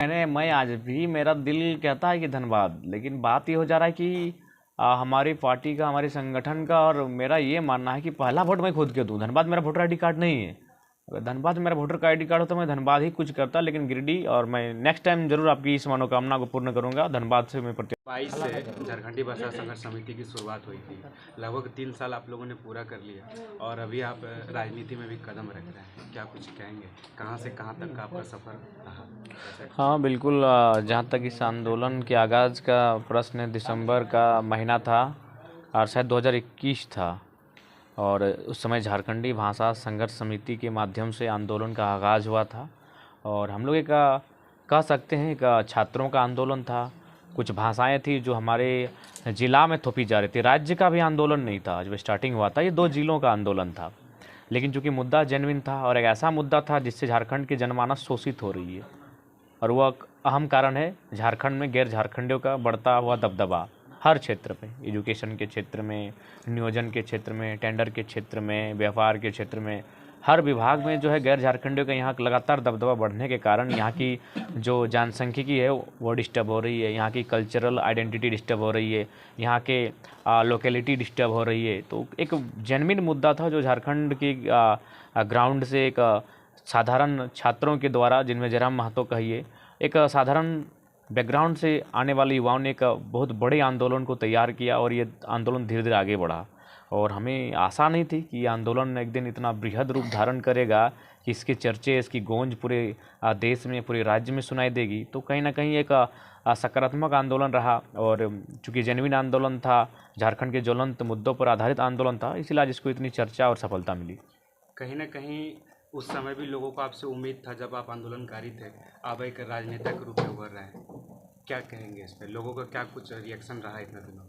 मैं आज भी मेरा दिल कहता है कि धन्यवाद, लेकिन बात ये हो जा रहा है कि हमारी पार्टी का, हमारे संगठन का, और मेरा ये मानना है कि पहला वोट मैं खुद के दूं। धनबाद मेरा वोटर आईडी कार्ड नहीं है। अगर धनबाद मेरा वोटर का आईडी कार्ड होता मैं धनबाद ही कुछ करता, लेकिन गिरिडीह, और मैं नेक्स्ट टाइम जरूर आपकी इस मनोकामना को पूर्ण करूंगा। धनबाद से मैं प्रति 22 से झारखंडी भाषा संघर्ष समिति की शुरुआत हुई थी। लगभग 3 साल आप लोगों ने पूरा कर लिया और अभी आप राजनीति में भी कदम रख रहे हैं। क्या कुछ कहेंगे, कहाँ से कहाँ तक का आपका सफ़र रहा? हाँ बिल्कुल। जहाँ तक इस आंदोलन के आगाज़ का प्रश्न, दिसंबर का महीना था और शायद 2021 था, और उस समय झारखंडी भाषा संघर्ष समिति के माध्यम से आंदोलन का आगाज़ हुआ था। और हम लोग एक कह सकते हैं एक छात्रों का आंदोलन था। कुछ भाषाएं थी जो हमारे ज़िला में थोपी जा रही थी। राज्य का भी आंदोलन नहीं था जब स्टार्टिंग हुआ था, ये 2 जिलों का आंदोलन था। लेकिन चूंकि मुद्दा जेन्युइन था और एक ऐसा मुद्दा था जिससे झारखंड की जनमानस शोषित हो रही है, और वह अहम कारण है झारखंड में गैर झारखंडियों का बढ़ता हुआ दबदबा हर क्षेत्र में, एजुकेशन के क्षेत्र में, नियोजन के क्षेत्र में, टेंडर के क्षेत्र में, व्यापार के क्षेत्र में, हर विभाग में जो है गैर झारखंडियों का यहाँ लगातार दबदबा बढ़ने के कारण यहाँ की जो जनसंख्यिकी है वो डिस्टर्ब हो रही है, यहाँ की कल्चरल आइडेंटिटी डिस्टर्ब हो रही है, यहाँ के लोकेलिटी डिस्टर्ब हो रही है। तो एक जेन्युइन मुद्दा था जो झारखंड की ग्राउंड से एक साधारण छात्रों के द्वारा, जिनमें जयराम महतो कहिए, एक साधारण बैकग्राउंड से आने वाले युवाओं ने एक बहुत बड़े आंदोलन को तैयार किया, और ये आंदोलन धीरे धीरे आगे बढ़ा। और हमें आशा नहीं थी कि ये आंदोलन एक दिन इतना बृहद रूप धारण करेगा कि इसके चर्चे, इसकी गूंज पूरे देश में, पूरे राज्य में सुनाई देगी। तो कहीं ना कहीं एक सकारात्मक आंदोलन रहा, और चूँकि जेन्युइन आंदोलन था, झारखंड के ज्वलंत मुद्दों पर आधारित आंदोलन था, इसलिए आज इसको इतनी चर्चा और सफलता मिली। कहीं ना कहीं उस समय भी लोगों को आपसे उम्मीद था, जब आप आंदोलनकारी थे, आप एक राजनेता के रूप में उभर रहे हैं। क्या कहेंगे इस पर? लोगों का क्या कुछ रिएक्शन रहा इतना दिनों?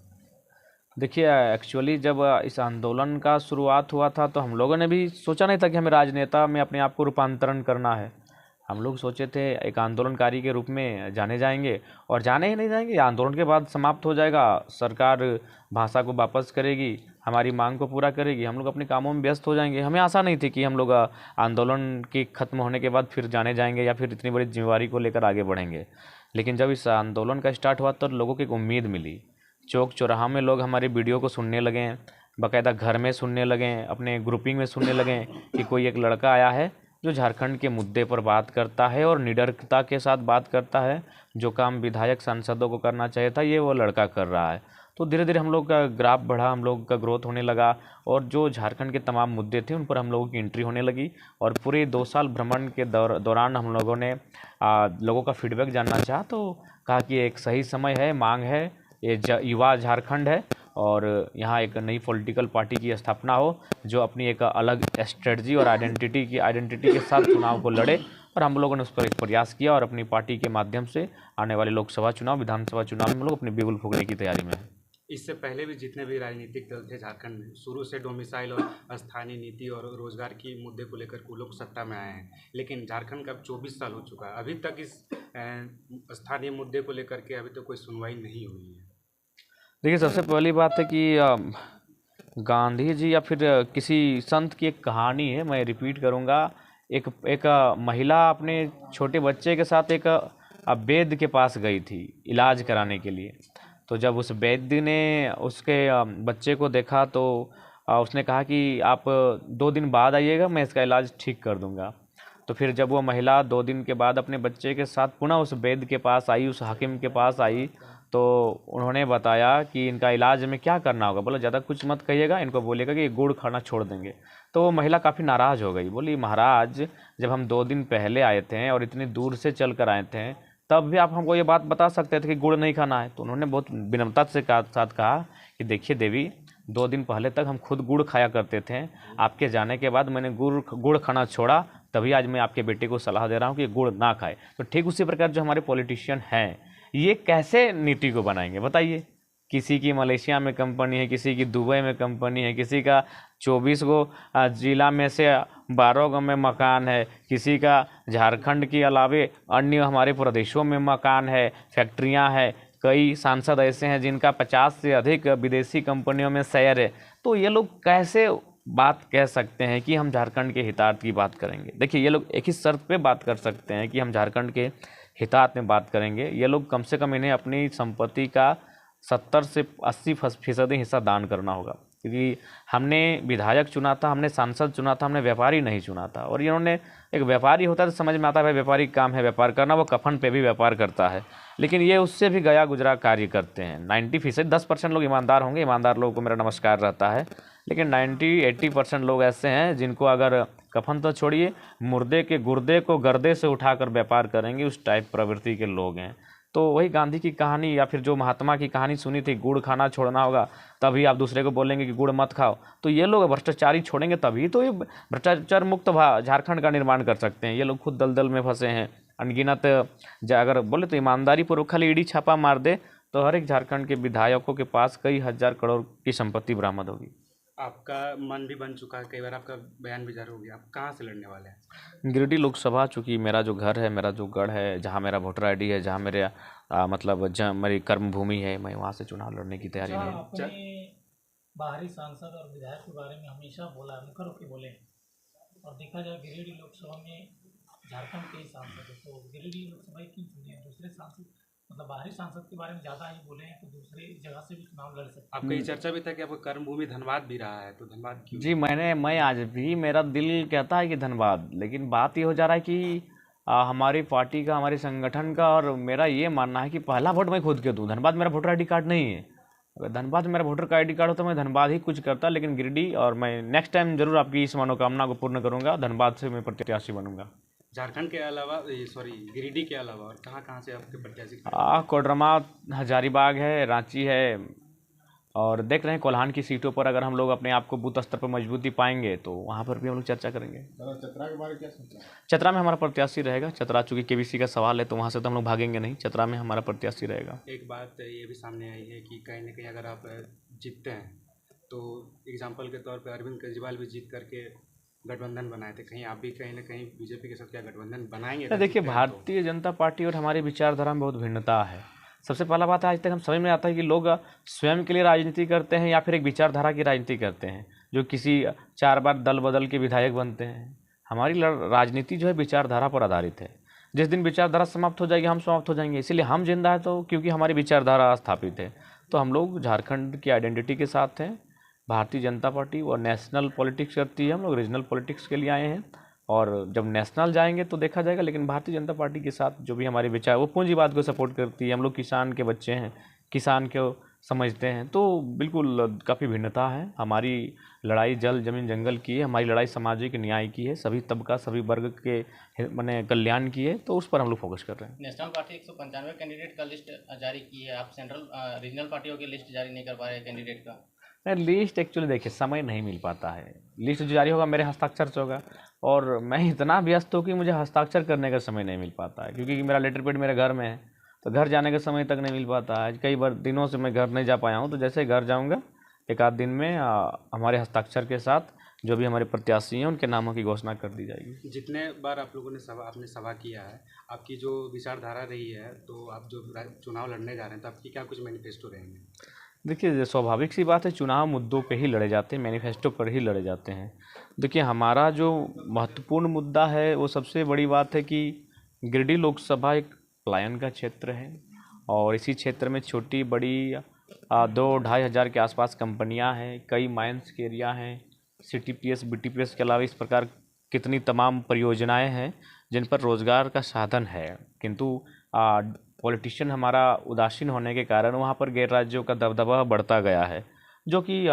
देखिए, एक्चुअली जब इस आंदोलन का शुरुआत हुआ था तो हम लोगों ने भी सोचा नहीं था कि हमें राजनेता में अपने आप को रूपांतरण करना है। हम लोग सोचे थे एक आंदोलनकारी के रूप में जाने जाएंगे, और जाने ही नहीं जाएंगे, आंदोलन के बाद समाप्त हो जाएगा, सरकार भाषा को वापस करेगी, हमारी मांग को पूरा करेगी, हम लोग अपने कामों में व्यस्त हो जाएंगे। हमें आशा नहीं थी कि हम लोग आंदोलन के ख़त्म होने के बाद फिर जाने जाएंगे या फिर इतनी बड़ी जिम्मेवारी को लेकर आगे बढ़ेंगे। लेकिन जब इस आंदोलन का स्टार्ट हुआ तो लोगों को एक उम्मीद मिली। चौक चौराहा में लोग हमारे वीडियो को सुनने लगे, बाकायदा घर में सुनने लगे, अपने ग्रुपिंग में सुनने लगे कि कोई एक लड़का आया है जो झारखंड के मुद्दे पर बात करता है और निडरता के साथ बात करता है। जो काम विधायक सांसदों को करना चाहिए था, ये वो लड़का कर रहा है। तो धीरे धीरे हम लोग का ग्राफ बढ़ा, हम लोग का ग्रोथ होने लगा, और जो झारखंड के तमाम मुद्दे थे उन पर हम लोगों की एंट्री होने लगी। और पूरे 2 साल भ्रमण के दौरान हम लोगों ने लोगों का फीडबैक जानना चाहा, तो कहा कि एक सही समय है, मांग है, ये युवा झारखंड है, और यहाँ एक नई पॉलिटिकल पार्टी की स्थापना हो जो अपनी एक अलग स्ट्रेटजी और आइडेंटिटी के साथ चुनाव को लड़े। और हम लोगों ने उस पर एक प्रयास किया, और अपनी पार्टी के माध्यम से आने वाले लोकसभा चुनाव, विधानसभा चुनाव में हम लोग अपनी बिगुल फूंकने की तैयारी में हैं। इससे पहले भी जितने भी राजनीतिक दल थे झारखंड में, शुरू से डोमिसाइल और स्थानीय नीति और रोजगार की मुद्दे को लेकर वो लोग सत्ता में आए हैं। लेकिन झारखंड का अब 24 साल हो चुका है, अभी तक इस स्थानीय मुद्दे को लेकर के अभी तक कोई सुनवाई नहीं हुई है। देखिए, सबसे पहली बात है कि गांधी जी या फिर किसी संत की एक कहानी है, मैं रिपीट करूंगा। एक महिला अपने छोटे बच्चे के साथ एक वैद्य के पास गई थी इलाज कराने के लिए। तो जब उस वैद्य ने उसके बच्चे को देखा तो उसने कहा कि आप 2 दिन बाद आइएगा, मैं इसका इलाज ठीक कर दूंगा। तो फिर जब वो महिला 2 दिन के बाद अपने बच्चे के साथ पुनः उस वैद्य के पास आई, उस हाकिम के पास आई, तो उन्होंने बताया कि इनका इलाज में क्या करना होगा। बोला ज़्यादा कुछ मत कहिएगा, इनको बोलिएगा कि गुड़ खाना छोड़ देंगे। तो वो महिला काफ़ी नाराज़ हो गई, बोली महाराज जब हम 2 दिन पहले आए थे और इतनी दूर से चल कर आए थे, तब भी आप हमको ये बात बता सकते थे कि गुड़ नहीं खाना है। तो उन्होंने बहुत विनम्रता से साथ कहा कि देखिए देवी, 2 दिन पहले तक हम खुद गुड़ खाया करते थे, आपके जाने के बाद मैंने गुड़ खाना छोड़ा, तभी आज मैं आपके बेटे को सलाह दे रहा हूँ कि गुड़ ना खाए। तो ठीक उसी प्रकार जो हमारे पॉलिटिशियन हैं, ये कैसे नीति को बनाएंगे बताइए। किसी की मलेशिया में कंपनी है, किसी की दुबई में कंपनी है, किसी का 24 गो जिला में से 12 गो में मकान है, किसी का झारखंड के अलावे अन्य हमारे प्रदेशों में मकान है, फैक्ट्रियां हैं। कई सांसद ऐसे हैं जिनका 50 से अधिक विदेशी कंपनियों में शेयर है। तो ये लोग कैसे बात कह सकते हैं कि हम झारखंड के हितार्थ की बात करेंगे? देखिए, ये लोग एक ही शर्त पे बात कर सकते हैं कि हम झारखंड के हितात में बात करेंगे, ये लोग कम से कम इन्हें अपनी संपत्ति का 70 से 80% हिस्सा दान करना होगा, क्योंकि हमने विधायक चुना था, हमने सांसद चुना था, हमने व्यापारी नहीं चुना था। और इन्होंने, एक व्यापारी होता है तो समझ में आता है भाई व्यापारी काम है व्यापार करना, वो कफन पे भी व्यापार करता है, लेकिन ये उससे भी गया गुजरा कार्य करते हैं। 90%, 10% लोग ईमानदार होंगे, ईमानदार लोगों को मेरा नमस्कार रहता है, लेकिन 90-80% लोग ऐसे हैं जिनको अगर कफन तो छोड़िए, मुर्दे के गुर्दे को गर्दे से उठाकर व्यापार करेंगे, उस टाइप प्रवृत्ति के लोग हैं। तो वही गांधी की कहानी या फिर जो महात्मा की कहानी सुनी थी, गुड़ खाना छोड़ना होगा तभी आप दूसरे को बोलेंगे कि गुड़ मत खाओ। तो ये लोग भ्रष्टाचारी छोड़ेंगे तभी तो ये भ्रष्टाचार मुक्त झारखंड का निर्माण कर सकते हैं। ये लोग खुद दलदल में फंसे हैं अनगिनत। अगर बोले तो ईमानदारी पूर्वक खाली ईडी छापा मार दे तो हर एक झारखंड के विधायकों के पास कई हजार करोड़ की संपत्ति बरामद होगी। आपका मन भी बन चुका है, कई बार आपका बयान भी जारी हो गया, आप कहाँ से लड़ने वाले हैं? गिरिडीह लोकसभा, चूँकि मेरा जो घर है, मेरा जो गढ़ है, जहाँ मेरा वोटर आईडी है, जहाँ मेरे मतलब जहाँ मेरी कर्मभूमि है, मैं वहाँ से चुनाव लड़ने की तैयारी में हूँ। आपने बाहरी सांसद और विधायक के बारे में हमेशा बोला, मुखर होकर बोले, और देखा जाए गिरिडीह लोकसभा में झारखंड के ही सांसद है, तो गिरिडीह लोकसभा क्यों चुने? दूसरे सांसद, मतलब बाहरी सांसद के बारे में ज़्यादा ही बोले हैं कि दूसरे जगह से भी चुनाव लड़ सकते हैं। आपका ये चर्चा भी था कि आपका कर्मभूमि धनबाद भी रहा है, तो धनबाद क्यों? जी, मैं आज भी, मेरा दिल कहता है कि धनबाद, लेकिन बात ये हो जा रहा है कि हमारी पार्टी का, हमारे संगठन का, और मेरा ये मानना है कि पहला वोट मैं खुद के दूँ। धनबाद मेरा वोटर आईडी कार्ड नहीं है, अगर धनबाद मेरा वोटर का आईडी कार्ड होता तो मैं धनबाद ही कुछ करता, लेकिन गिरिडीह, और मैं नेक्स्ट टाइम जरूर आपकी इस मनोकामना को पूर्ण करूँगा, धनबाद से मैं प्रत्याशी बनूंगा। झारखंड के अलावा, सॉरी, गिरिडीह के अलावा और कहाँ कहाँ से आपके प्रत्याशी? कोडरमा, हजारीबाग है, रांची है, और देख रहे हैं कोल्हान की सीटों पर अगर हम लोग अपने आप को बूथ स्तर पर मजबूती पाएंगे तो वहाँ पर भी हम लोग चर्चा करेंगे। चतरा के बारे में क्या सोचा? चतरा में हमारा प्रत्याशी रहेगा। चतरा चूँकि केबीसी का सवाल है तो वहाँ से तो हम लोग भागेंगे नहीं, चतरा में हमारा प्रत्याशी रहेगा। एक बात ये भी सामने आई है कि कहीं ना कहीं अगर आप जीतते हैं तो एग्जाम्पल के तौर पर अरविंद केजरीवाल भी जीत करके गठबंधन बनाए थे, कहीं आप भी कहीं ना कहीं बीजेपी के साथ क्या गठबंधन बनाएंगे? देखिए, भारतीय जनता पार्टी और हमारी विचारधारा में बहुत भिन्नता है। सबसे पहला बात है, आज तक हम समझ में आता है कि लोग स्वयं के लिए राजनीति करते हैं या फिर एक विचारधारा की राजनीति करते हैं, जो किसी 4 बार दल बदल के विधायक बनते हैं। हमारी राजनीति जो है विचारधारा पर आधारित है। जिस दिन विचारधारा समाप्त हो जाएगी हम समाप्त हो जाएंगे, इसीलिए हम जिंदा है तो क्योंकि हमारी विचारधारा स्थापित है। तो हम लोग झारखंड की आइडेंटिटी के साथ हैं। भारतीय जनता पार्टी वो नेशनल पॉलिटिक्स करती है, हम लोग रीजनल पॉलिटिक्स के लिए आए हैं, और जब नेशनल जाएंगे तो देखा जाएगा। लेकिन भारतीय जनता पार्टी के साथ जो भी हमारे विचार, वो पूंजीवाद को सपोर्ट करती है। हम लोग किसान के बच्चे हैं, किसान को समझते हैं, तो बिल्कुल काफ़ी भिन्नता है। हमारी लड़ाई जल जमीन जंगल की है, हमारी लड़ाई सामाजिक न्याय की है, सभी तबका सभी वर्ग के माने कल्याण की है, तो उस पर हम लोग फोकस कर रहे हैं। नेशनल पार्टी 195 कैंडिडेट का लिस्ट जारी की है, आप सेंट्रल रीजनल पार्टियों की लिस्ट जारी नहीं कर पा रहे कैंडिडेट का? नहीं, लिस्ट एक्चुअली देखिए समय नहीं मिल पाता है। लिस्ट जो जारी होगा मेरे हस्ताक्षर से होगा, और मैं इतना व्यस्त हूँ कि मुझे हस्ताक्षर करने का समय नहीं मिल पाता है, क्योंकि मेरा लेटर पेड मेरे घर में है, तो घर जाने का समय तक नहीं मिल पाता है। कई बार दिनों से मैं घर नहीं जा पाया हूँ, तो जैसे घर जाऊँगा एक आध दिन में हमारे हस्ताक्षर के साथ जो भी हमारे प्रत्याशी हैं उनके नामों की घोषणा कर दी जाएगी। जितने बार आप लोगों ने आपने सभा किया है, आपकी जो विचारधारा रही है, तो आप जो चुनाव लड़ने जा रहे हैं तो आपकी क्या कुछ मैनिफेस्टो रहेंगे? देखिए, स्वाभाविक सी बात है, चुनाव मुद्दों पे ही लड़े जाते हैं, मैनिफेस्टो पर ही लड़े जाते हैं। देखिए, हमारा जो महत्वपूर्ण मुद्दा है वो सबसे बड़ी बात है कि गिरिडीह लोकसभा एक पलायन का क्षेत्र है, और इसी क्षेत्र में छोटी बड़ी 2-2.5 हज़ार के आसपास कंपनियां हैं, कई माइंस के एरिया हैं, CTPS BTPS के अलावा इस प्रकार कितनी तमाम परियोजनाएं हैं जिन पर रोज़गार का साधन है। किंतु पॉलिटिशियन हमारा उदासीन होने के कारण वहाँ पर गैर राज्यों का दबदबा बढ़ता गया है, जो कि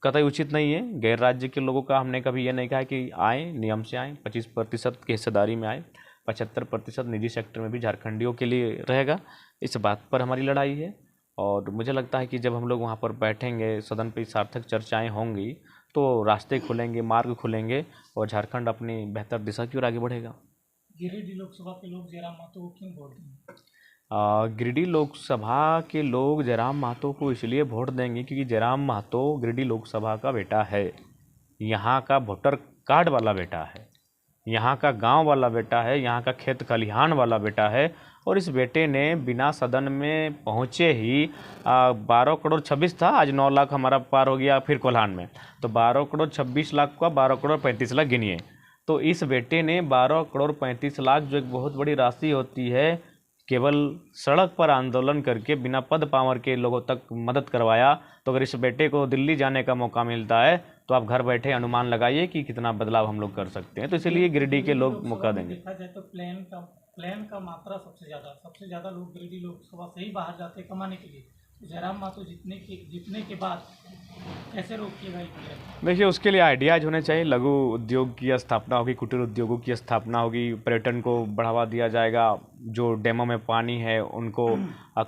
कतई उचित नहीं है। गैर राज्य के लोगों का हमने कभी ये नहीं कहा कि आएँ, नियम से आएँ, 25% की हिस्सेदारी में आए, 75% निजी सेक्टर में भी झारखंडियों के लिए रहेगा। इस बात पर हमारी लड़ाई है, और मुझे लगता है कि जब हम लोग वहाँ पर बैठेंगे, सदन पर सार्थक चर्चाएँ होंगी, तो रास्ते खुलेंगे, मार्ग खुलेंगे, और झारखंड अपनी बेहतर दिशा की ओर आगे बढ़ेगा। गिरिडीह लोकसभा के लोग जयराम महतो को क्यों वोट देंगे? गिरिडीह लोकसभा के लोग जयराम महतो को इसलिए वोट देंगे क्योंकि जयराम महतो गिरिडीह लोकसभा का बेटा है, यहाँ का वोटर कार्ड वाला बेटा है, यहाँ का गांव वाला बेटा है, यहाँ का खेत खलिहान वाला बेटा है। और इस बेटे ने बिना सदन में पहुँचे ही 12 करोड़ 26 था, आज 9 लाख हमारा पार हो गया फिर कोल्हान में, तो 12 करोड़ 26 लाख का 12 करोड़ 35 लाख गिनिए। तो इस बेटे ने 12 करोड़ 35 लाख, जो एक बहुत बड़ी राशि होती है, केवल सड़क पर आंदोलन करके बिना पद पावर के लोगों तक मदद करवाया। तो अगर इस बेटे को दिल्ली जाने का मौका मिलता है तो आप घर बैठे अनुमान लगाइए कि कितना बदलाव हम लोग कर सकते हैं। तो इसलिए गिरिडीह के लोग मौका देंगे। देखा जाए तो प्लेन का मात्रा सबसे ज़्यादा लोग गिरिडीह लोकसभा से ही बाहर जाते हैं कमाने के लिए। जयराम माथुर जीतने के बाद कैसे रोकिएगा ये प्लेन? देखिए, उसके लिए आइडियाज़ होने चाहिए। लघु उद्योग की स्थापना होगी, कुटीर उद्योगों की स्थापना होगी, पर्यटन को बढ़ावा दिया जाएगा, जो डैमों में पानी है उनको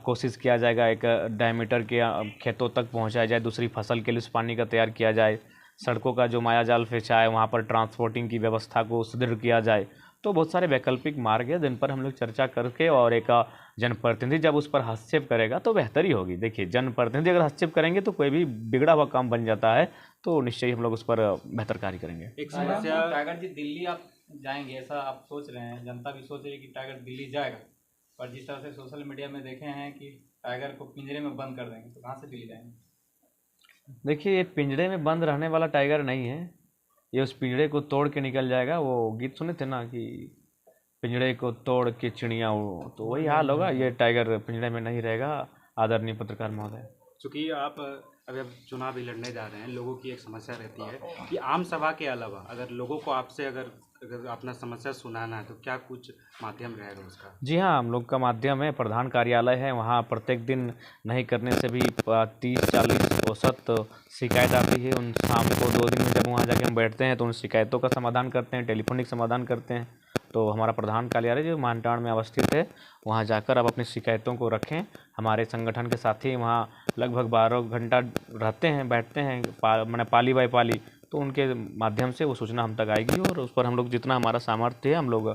कोशिश किया जाएगा एक डायमीटर के खेतों तक पहुंचाया जाए, दूसरी फसल के लिए उस पानी का तैयार किया जाए, सड़कों का जो मायाजाल फेंचा है वहाँ पर ट्रांसपोर्टिंग की व्यवस्था को सुदृढ़ किया जाए। तो बहुत सारे वैकल्पिक मार्ग है जिन पर हम लोग चर्चा करके, और एक जनप्रतिनिधि जब उस पर हस्तक्षेप करेगा तो बेहतरी होगी। देखिए, जनप्रतिनिधि अगर हस्तक्षेप करेंगे तो कोई भी बिगड़ा हुआ काम बन जाता है, तो निश्चय ही हम लोग उस पर बेहतर कार्य करेंगे। एक समस्या, टाइगर जी दिल्ली आप जाएंगे ऐसा आप सोच रहे हैं, जनता भी सोच रही है कि टाइगर दिल्ली जाएगा, पर जिस तरह से सोशल मीडिया में देखे हैं कि टाइगर को पिंजरे में बंद कर देंगे, तो कहाँ से दिल्ली जाएंगे? देखिए, ये पिंजरे में बंद रहने वाला टाइगर नहीं है, ये उस पिंजरे को तोड़ के निकल जाएगा। वो गीत सुने थे ना कि पिंजरे को तोड़ के चिड़िया उड़ो, तो वही हाल होगा। ये टाइगर पिंजरे में नहीं रहेगा। आदरणीय पत्रकार महोदय, चूँकि आप अभी अब चुनाव भी लड़ने जा रहे हैं, लोगों की एक समस्या रहती है कि आम सभा के अलावा अगर लोगों को आपसे अगर अपना समस्या सुनाना है तो क्या कुछ माध्यम रहेगा उसका? जी हाँ, हम लोग का माध्यम है, प्रधान कार्यालय है, वहाँ प्रत्येक दिन नहीं करने से भी 30-40 औसत शिकायत आती है। उन शाम को 2 दिन में जब वहाँ जाके हम बैठते हैं तो उन शिकायतों का समाधान करते हैं, टेलीफोनिक समाधान करते हैं। तो हमारा प्रधान कार्यालय जो मानटाण में अवस्थित है, वहाँ जाकर आप अपनी शिकायतों को रखें। हमारे संगठन के साथी वहाँ लगभग 12 घंटा रहते हैं, बैठते हैं, मैंने पाली बाय पाली, तो उनके माध्यम से वो सूचना हम तक आएगी और उस पर हम लोग जितना हमारा सामर्थ्य है हम लोग